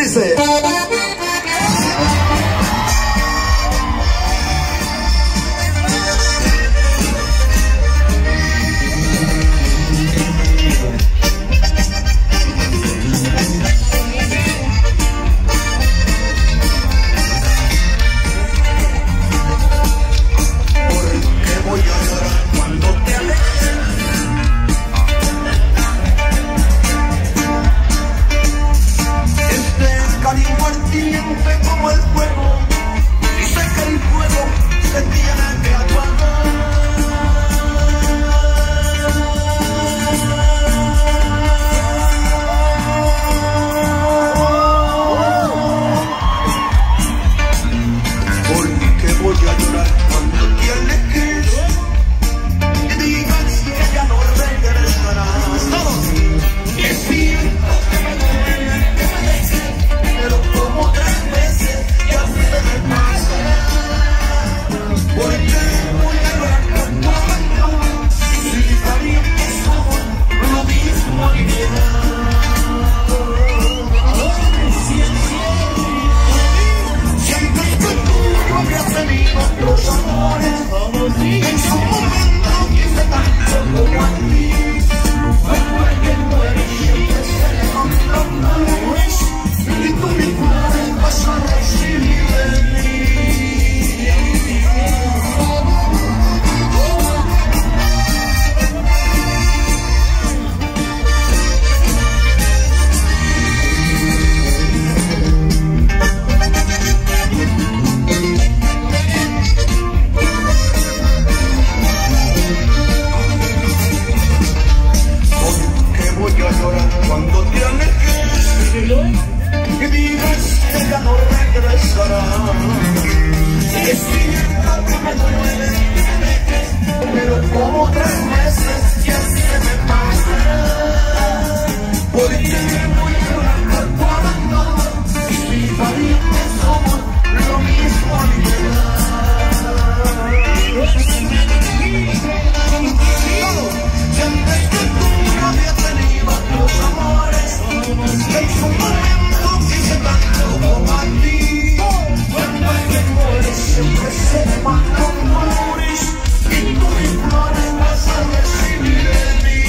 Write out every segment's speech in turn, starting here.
dice. Como el fuego, dice que el fuego se tiene que apagar. Porque voy a llorar cuando tienes que y digas que ya no regresarás. Todos, que siento que me duele, que me dejes, pero como 3 veces ya se me pasa. Porque voy a llorar cuando si parientes somos lo mismo y siempre que tú no me has tenido otros amores, en su momento quise tanto como a ti. Cuando alguien muere siempre se levanta una luz y tú mi flores vas a recibir de mí. Porque voy a llorar cuando te alejes y digas que ya no regresará. Es cierto que me duele, pero como 3 meses ya se me pasa. Porque voy a llorar por tu abandono y si parientes somos lo mismo y siempre que tú no habías tenido otros amores, en su momento quise tanto como a ti. Cuando alguien muere siempre se levanta flores y tú mis flores vas a recibir de mí.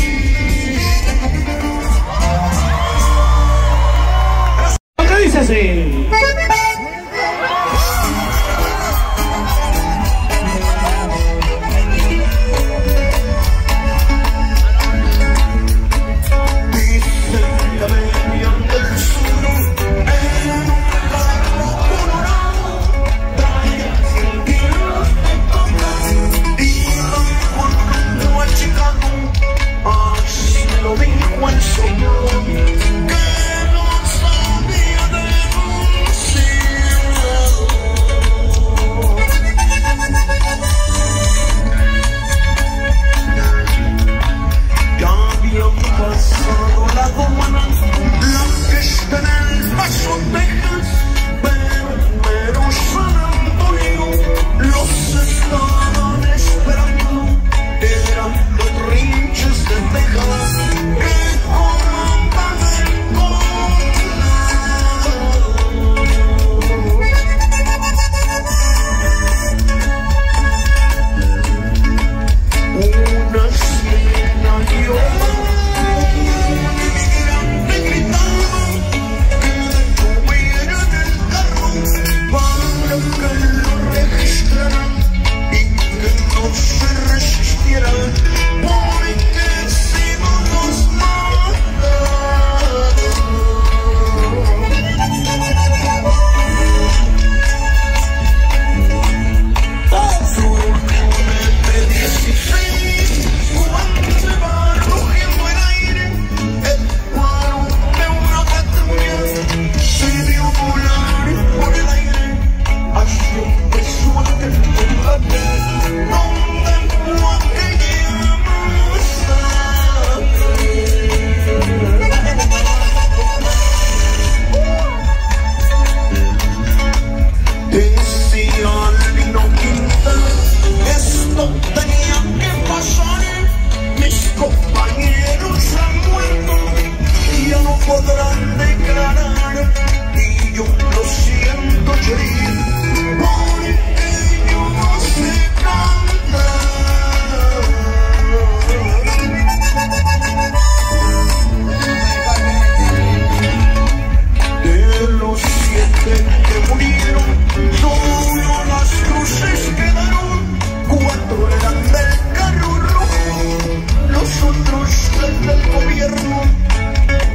¿Qué dice así? Lo dijo el Señor, que no sabía de Solo las cruces quedaron, 4 eran del carro rojo, los otros del gobierno,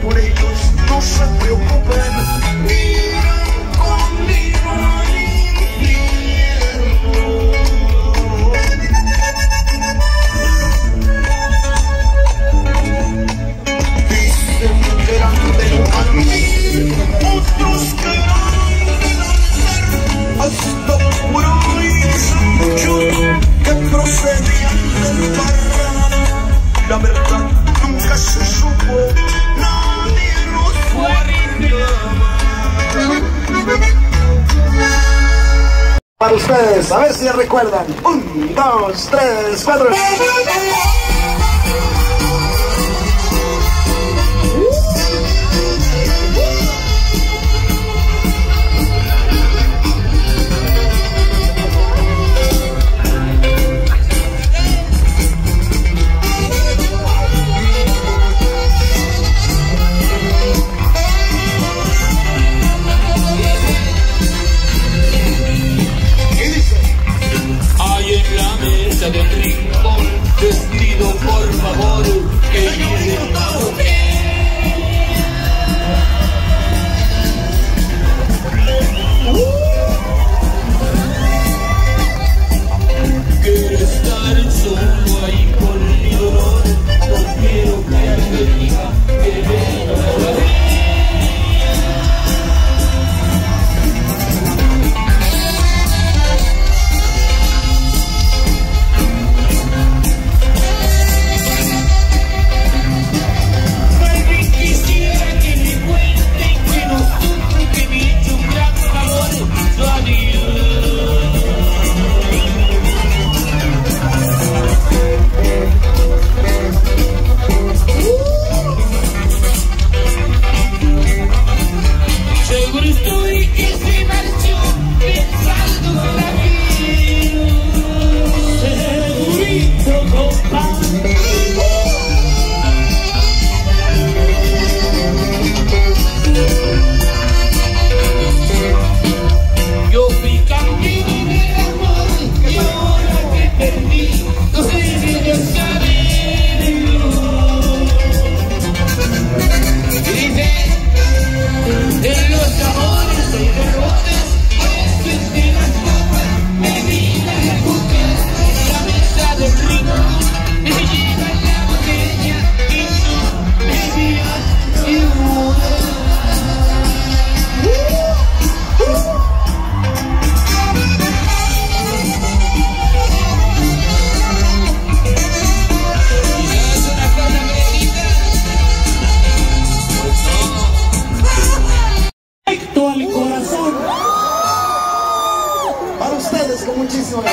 por ellos no se preocupen, irán conmigo al infierno. Dicen que eran de Mohammed, otros que eran del altar, hasta por hoy muchos que procedían del barra. La verdad nunca se supo, nadie nos fue a reclamar. Para ustedes, a ver si recuerdan. 1, 2, 3, 4. Del rincón, vestido por favor, que viene quiero estar solo ahí con mi dolor, no quiero que alguien diga que venga a ver. Con muchísimo amor.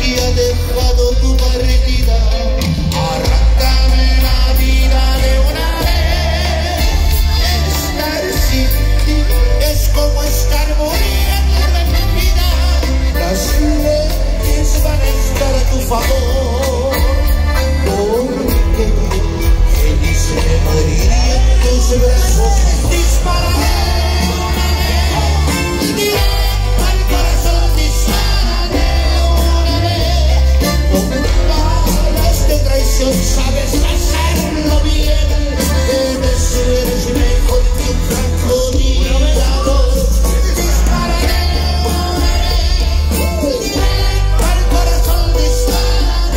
Y ha dejado tu partida. Arráncame la vida de una vez. Estar sin ti es como estar muriendo de mi vida. Las leyes van a estar a tu favor, porque feliz me moriría en tus brazos. Dispararé una vez, directo al corazón, dispararé. Sabes hacerlo bien, debes ser mejor que un francotirador. Dispararé, al corazón dispararé.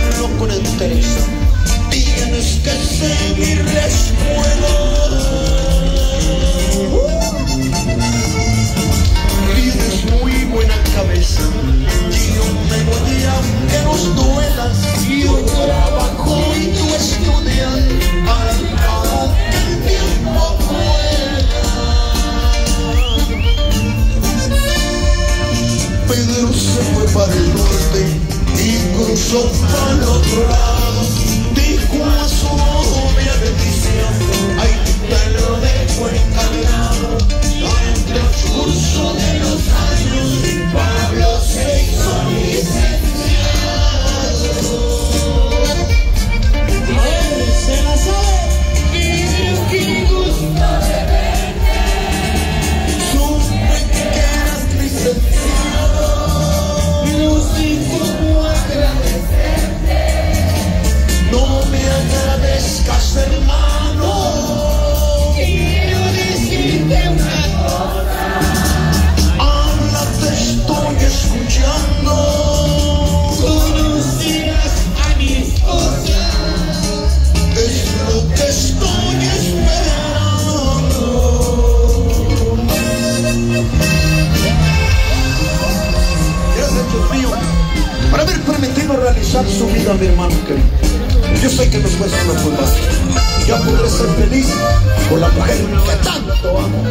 hablo con entereza. Tienes que seguir la escuela. Tienes muy buena cabeza. Yo me voy aunque nos duela. Yo trabajo y tú estudias. Al cabo el tiempo vuela. Pedro se fue para el norte y cruzó para el otro lado. Dijo a su novia Leticia: ay, te lo dejo encargado. Al transcurso de los años, Pablo se hizo licenciado. Se la sabe, pero qué gusto de verte. Supe que eras licenciado. No sé cómo agradecerte. No me agradezcas, hermano. Quiero decirte una cosa. Habla, te estoy escuchando. Conocerás a mi esposa. Es lo que estoy esperando. Gracias, Dios mío, por haber permitido realizar su vida a mi hermano querido. Yo sé que después no fue más. Ya podré ser feliz con la mujer que tanto amo.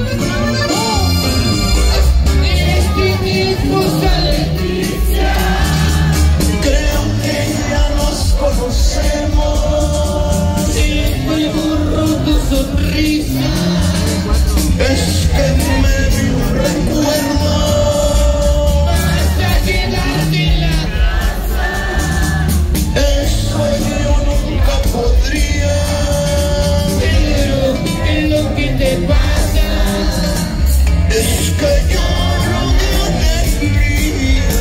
Eres mi esposa Leticia. Creo que ya nos conocemos. Siempre borro tu sonrisa. Es que me dio un recuerdo. Vas a quedarte en la casa. Eso yo nunca podría. Pero es lo que te pasa. Es que yo no me alegría.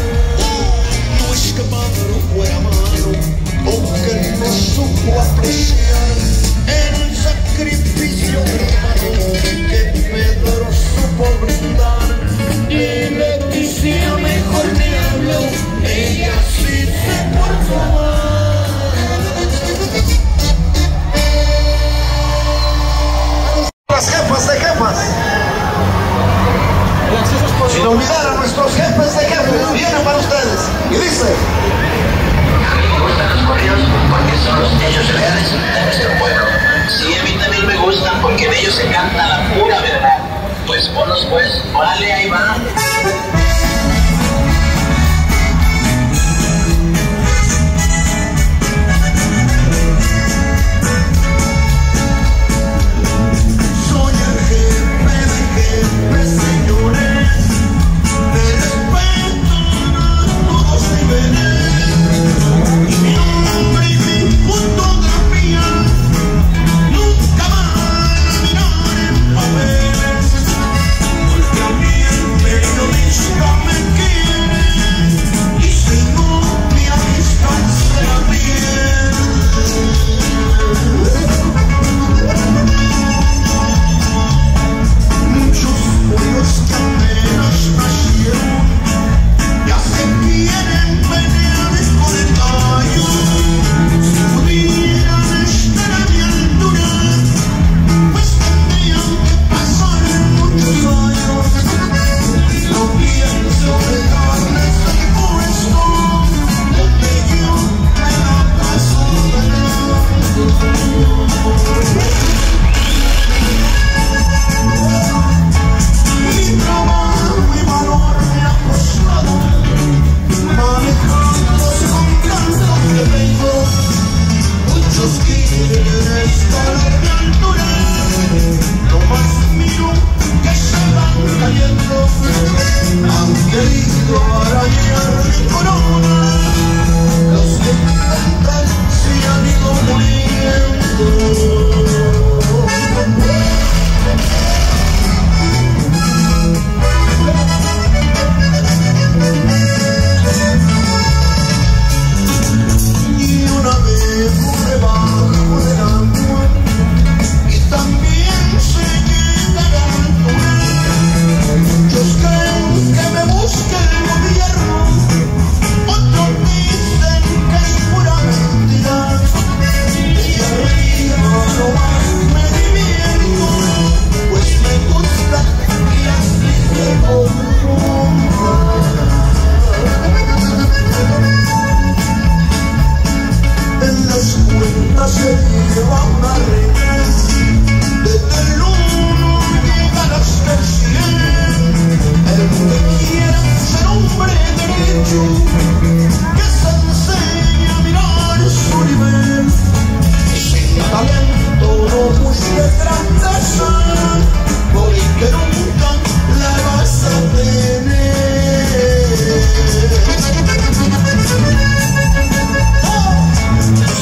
que se enseñe a mirar su nivel. Sin talento no busque grandeza, porque nunca la vas a tener.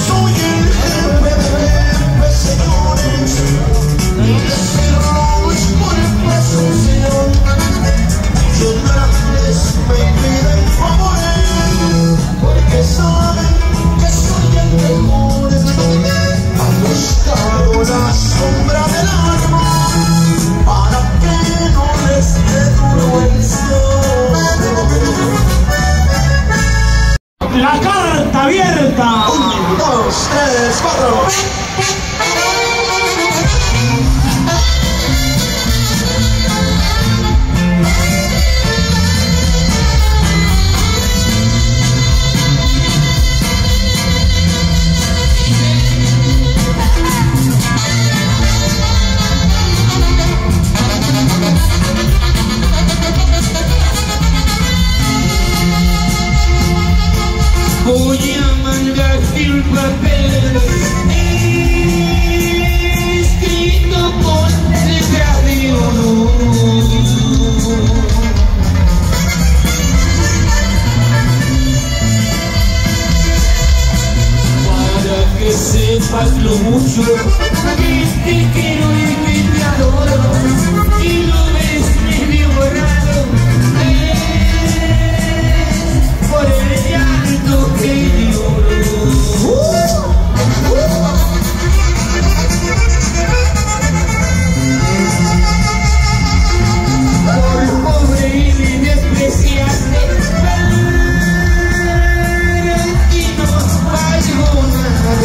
Soy el jefe de jefes, señores, y decirlos por presunción. Muchos grandes me piden favores, porque saben que soy el mejor. Han buscado la sombra del árbol para que no les dé duro el sol. La carta abierta. 1, 2, 3, 4. Voy a mandarte un papel escrito con letras de honor, para que sepas lo mucho que te quiero y que te adoro. Si lo ves medio borrado, por el llanto que lloro. Por pobre y me despreciaste, y no valgo nada.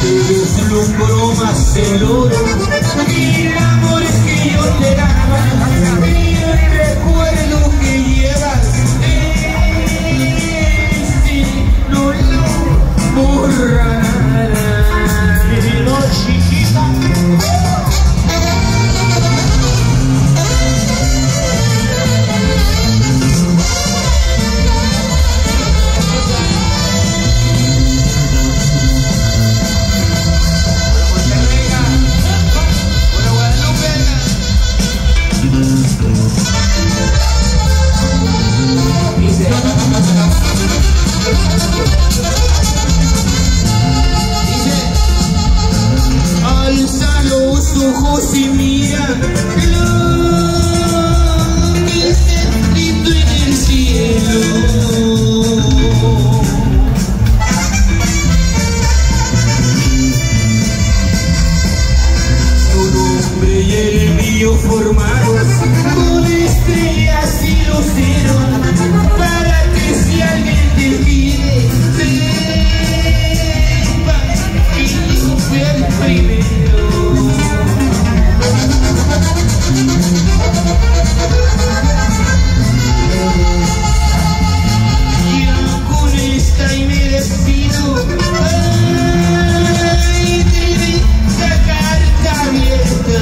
Te deslumbró más el oro y el amor que yo te daba, y el recuerdo que llevas, no lo borrará. No, chiquita. Alza los ojos y mira lo que está escrito en el cielo. Tu nombre y el mío formados con estrellas y luceros, para que si alguien te pide, sepa que yo fui el primero. Ya con esta y me despido, ay, de esta carta abierta.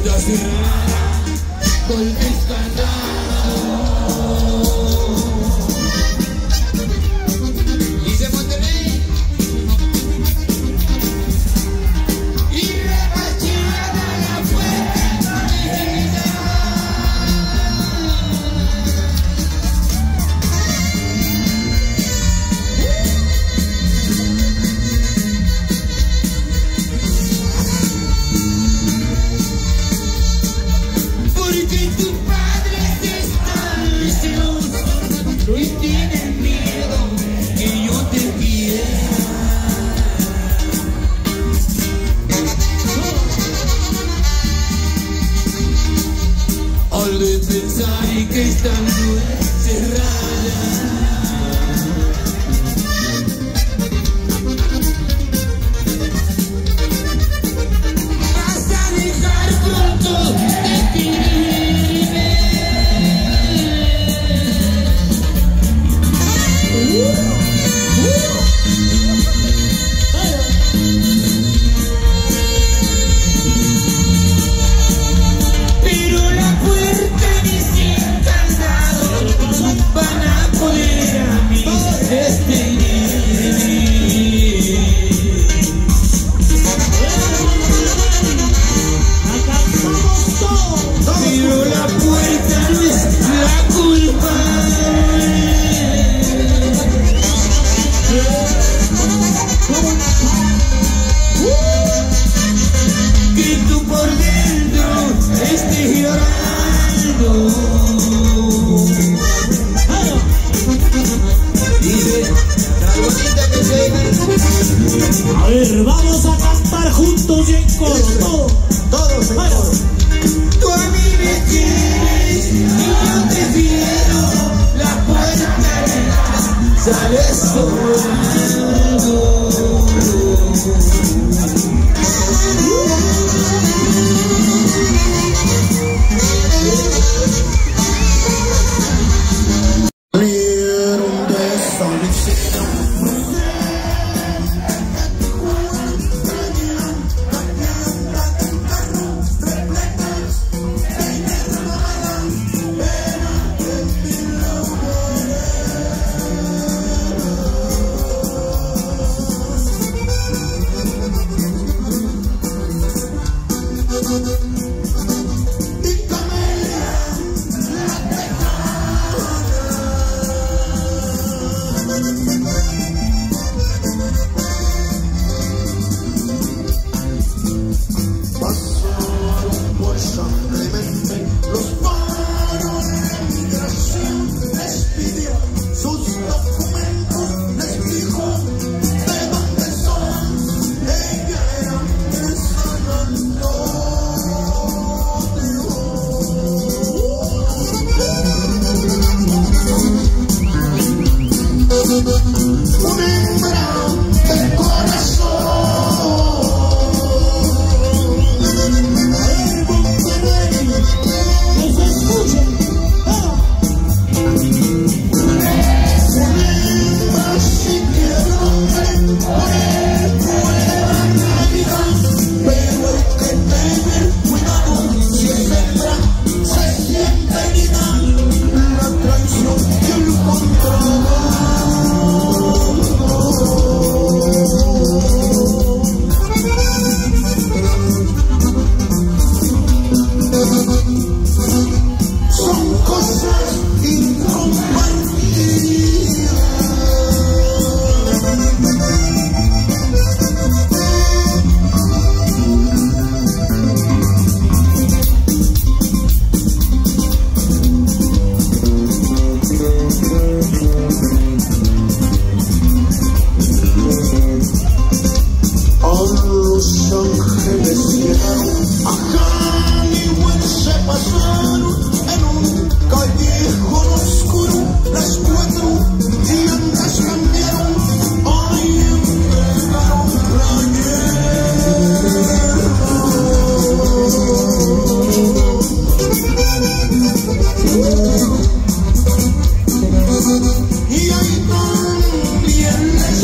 puerta cerrada, golpes candados. Dice Monterrey. Y remachada la puerta herida. Porque tus padres están celosos y tienen miedo que yo te quiera. Al de pensar que estando encerrada vas a dejar pronto de quererme. Pero la puerta ni sin candado van a poder a mí detenerme. Alcanzamos todo. Pero la puerta no es la culpable. Que tú por dentro estés llorando. Dice, tan bonita que se. A ver, vamos a cantar juntos y en coro. Todos en coro. Tú a mí me quieres y yo te quiero. La puerta sales sobrando. Salieron de San Vicente. Pasaron por San Clemente, los paros de migración, les pidió sus documentos, les dijo de dónde son, ella era de San Antonio. Una hembra de corazón. Y ahí también les